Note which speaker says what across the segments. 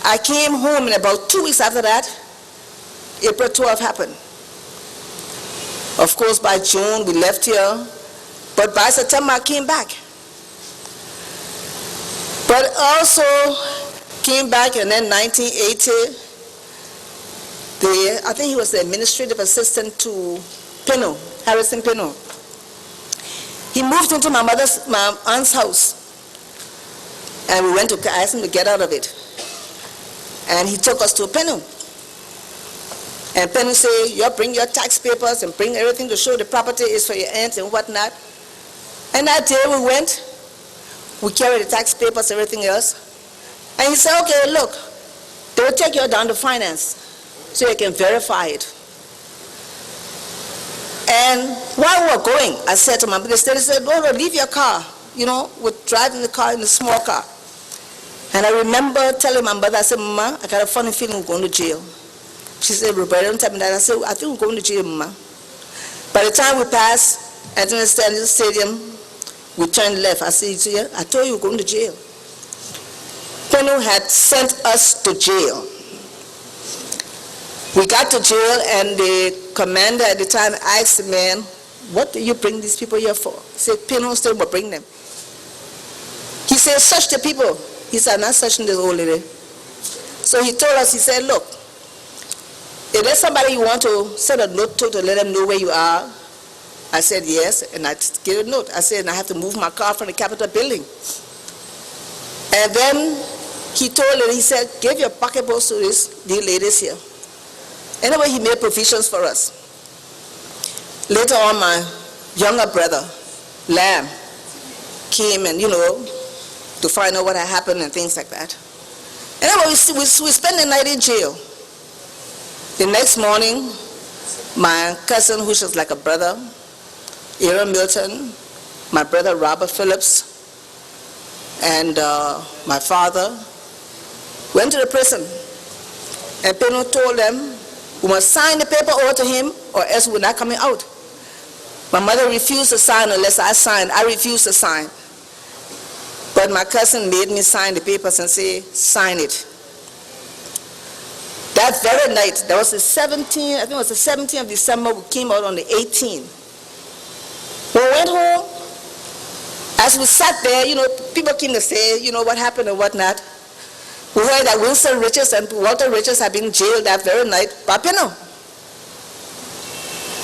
Speaker 1: I came home, and about 2 weeks after that, April 12 happened. Of course, by June, we left here, but by September, I came back. But also came back, and then 1980, I think he was the administrative assistant to Pennoh, Harrison Pennoh. He moved into my aunt's house, and we went to ask him to get out of it. And he took us to Pennoh. And Pennoh said, you bring your tax papers and bring everything to show the property is for your aunt and whatnot. And that day we went, we carried the tax papers, everything else. And he said, okay, look, they will take you down to finance so you can verify it. And while we were going, I said to my mother, they said, no, leave your car. You know, we're driving the car in the small car. And I remember telling my mother, I said, Mama, I got a funny feeling we're going to jail. She said, Roberta, don't tell me that. I said, I think we're going to jail, Mama. By the time we passed Anthony Stadium, we turned left. I said, I told you we're going to jail. Pennoh had sent us to jail. We got to jail, and the commander at the time asked the man, what do you bring these people here for? He said, Pennoh still will bring them. He said, search the people. He said, I'm not searching this old lady. So he told us, he said, look, if there's somebody you want to send a note to let them know where you are, I said, yes, and I gave a note. I said, and I have to move my car from the Capitol building. And then he told her, he said, give your pocketbooks to these ladies here. Anyway, he made provisions for us. Later on, my younger brother, Lamb, came and, to find out what had happened and things like that. Anyway, we spent the night in jail. The next morning, my cousin, who's just like a brother, Aaron Milton, my brother Robert Phillips, and my father went to the prison. And Pennoh told them, we must sign the paper over to him or else we're not coming out. My mother refused to sign unless I signed. I refused to sign. But my cousin made me sign the papers and say, sign it. That very night, that was the 17th, I think it was the 17th of December, we came out on the 18th. When we went home, as we sat there, people came to say, what happened and whatnot. We heard that Winston Richards and Walter Richards had been jailed that very night by Pennoh.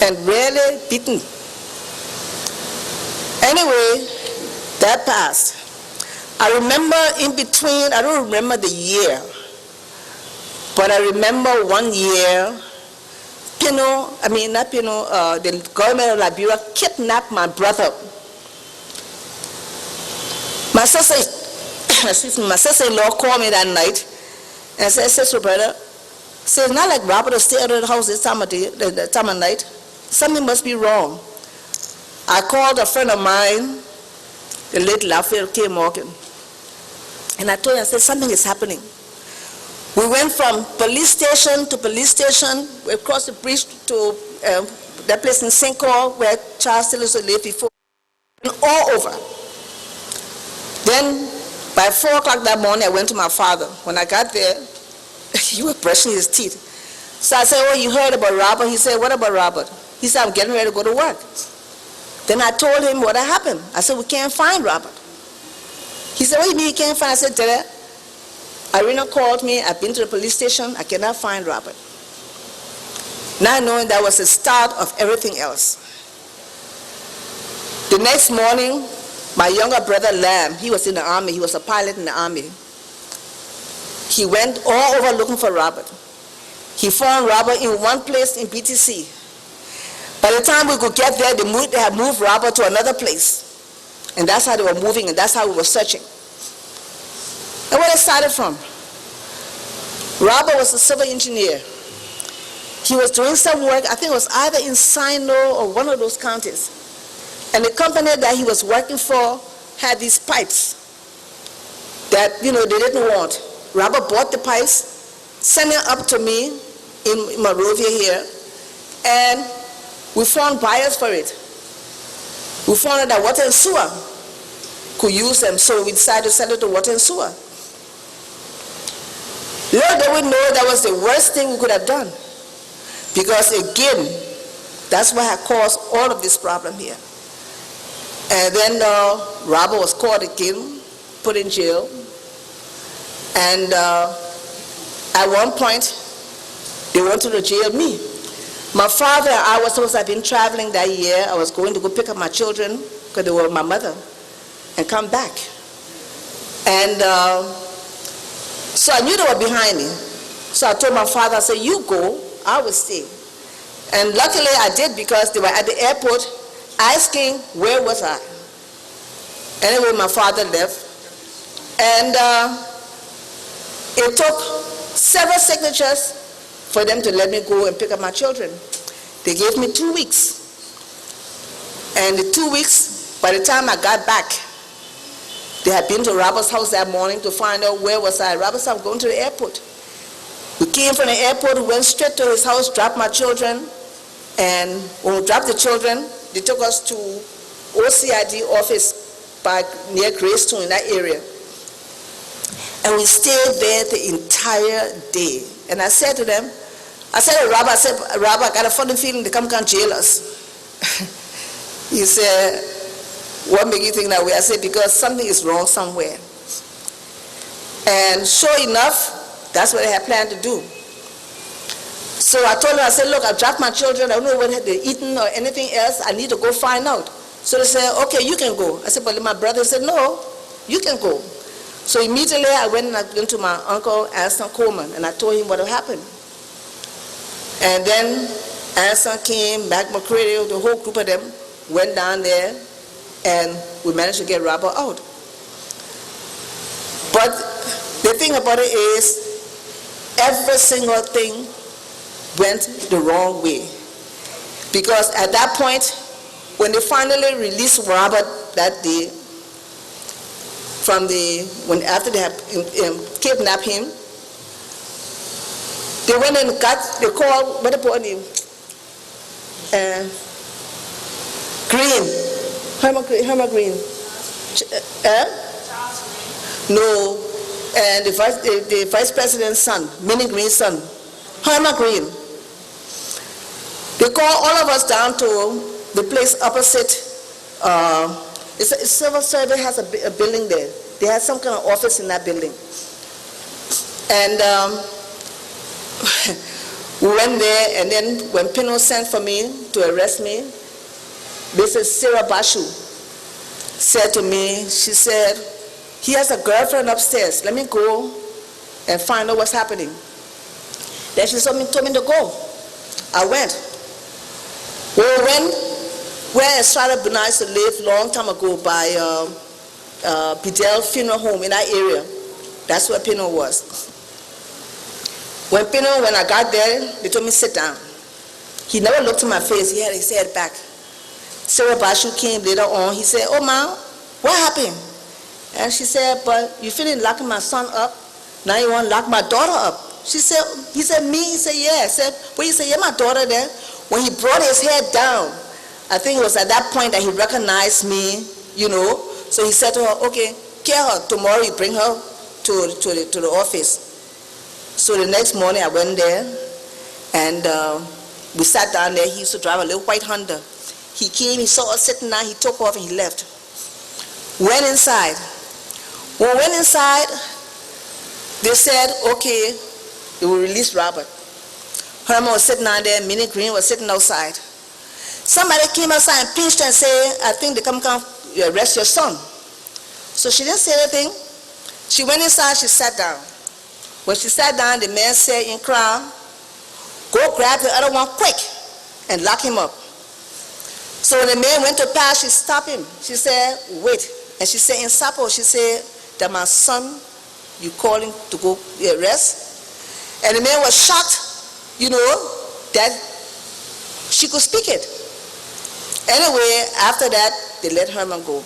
Speaker 1: And really beaten. Anyway, that passed. I remember in between, I don't remember the year, but I remember one year, the government of Liberia kidnapped my brother. My sister-in-law called me that night and said, Sister Roberta, it's not like Robert will stay out of the house this time of night. Something must be wrong. I called a friend of mine, the late Lafayette K. Morgan, and I told him, I said, something is happening. We went from police station to police station. We crossed the bridge to that place in St. Paul where Charles Tillis lived before, and all over. Then, by 4 o'clock that morning, I went to my father. When I got there, he was brushing his teeth. So I said, oh, you heard about Robert? He said, what about Robert? He said, I'm getting ready to go to work. Then I told him what had happened. I said, we can't find Robert. He said, what do you mean you can't find? I said, Dada, Irina called me. I've been to the police station. I cannot find Robert. Not knowing that was the start of everything else. The next morning, my younger brother Lamb, he was in the army. He was a pilot in the army. He went all over looking for Robert. He found Robert in one place in BTC. By the time we could get there, they had moved Robert to another place. And that's how they were moving, and that's how we were searching. And where it started from? Robert was a civil engineer. He was doing some work, I think it was either in Sino or one of those counties. And the company that he was working for had these pipes that, they didn't want. Robert bought the pipes, sent it up to me in Monrovia here, and we found buyers for it. We found out that Water and Sewer could use them, so we decided to sell it to Water and Sewer. Little did we know that was the worst thing we could have done. Because again, that's what had caused all of this problem here. And then Robert was caught again, put in jail. And at one point, they wanted to jail me. My father and I was supposed to have been traveling that year. I was going to go pick up my children, because they were with my mother, and come back. And so I knew they were behind me. So I told my father, I said, you go, I will stay. And luckily I did, because they were at the airport asking where was I. Anyway, my father left. And it took several signatures for them to let me go and pick up my children. They gave me 2 weeks. And the 2 weeks, by the time I got back, they had been to Robert's house that morning to find out where was I. Robert said, I'm going to the airport. We came from the airport, we went straight to his house, dropped my children, and when we dropped the children, they took us to OCID office near Greystone in that area. And we stayed there the entire day. And I said to them, I said to Robert, Robert, I got a funny feeling they come and jail us. He said, what make you think that way? I said, because something is wrong somewhere. And sure enough, that's what they had planned to do. So I told them, I said, look, I dropped my children. I don't know what they've eaten or anything else. I need to go find out. So they said, okay, you can go. I said, but my brother said, no, you can go. So immediately I went and I went to my uncle, Anson Coleman, and I told him what had happened. And then Anson came, Mac McCready, the whole group of them went down there, and we managed to get Robert out. But the thing about it is, every single thing went the wrong way. Because at that point, when they finally released Robert that day, after they had kidnapped him, they went and they called, what they put him? Herman Green. No, and the vice president's son, Minnie Green's son, Herman Green. They called all of us down to the place opposite. Civil service has a building there. They had some kind of office in that building. And we went there, and then when Pennoh sent for me to arrest me, Mrs. Sarah Bashu said to me, she said, he has a girlfriend upstairs. Let me go and find out what's happening. Then she told me to go. I went. We went where Estrada Bunai used to live long time ago by Bidel Funeral Home in that area. That's where Pennoh was. When I got there, they told me sit down. He never looked in my face. He had his head back. Sarah Bashu came later on. He said, oh, Ma, what happened? And she said, but you finished locking my son up. Now you want to lock my daughter up. He said, me? He said, yeah. I said, well, he said, yeah, my daughter there. When he brought his head down, I think it was at that point that he recognized me, you know. So he said to her, okay, care her. Tomorrow you bring her to the office. So the next morning I went there, and we sat down there. He used to drive a little white Honda. He came, he saw us sitting down, he took off and he left. Went inside. When we went inside, they said, okay, they will release Robert. Herman was sitting down there, Minnie Green was sitting outside. Somebody came outside and pinched her and said, I think they come arrest your son. So she didn't say anything. She went inside, she sat down. When she sat down, the man said in crowd, go grab the other one quick and lock him up. So when the man went to pass, she stopped him. She said, wait. And she said in Sapo, she said that my son, you call him to go arrest? And the man was shocked, you know, that she could speak it. Anyway, after that, they let Herman go.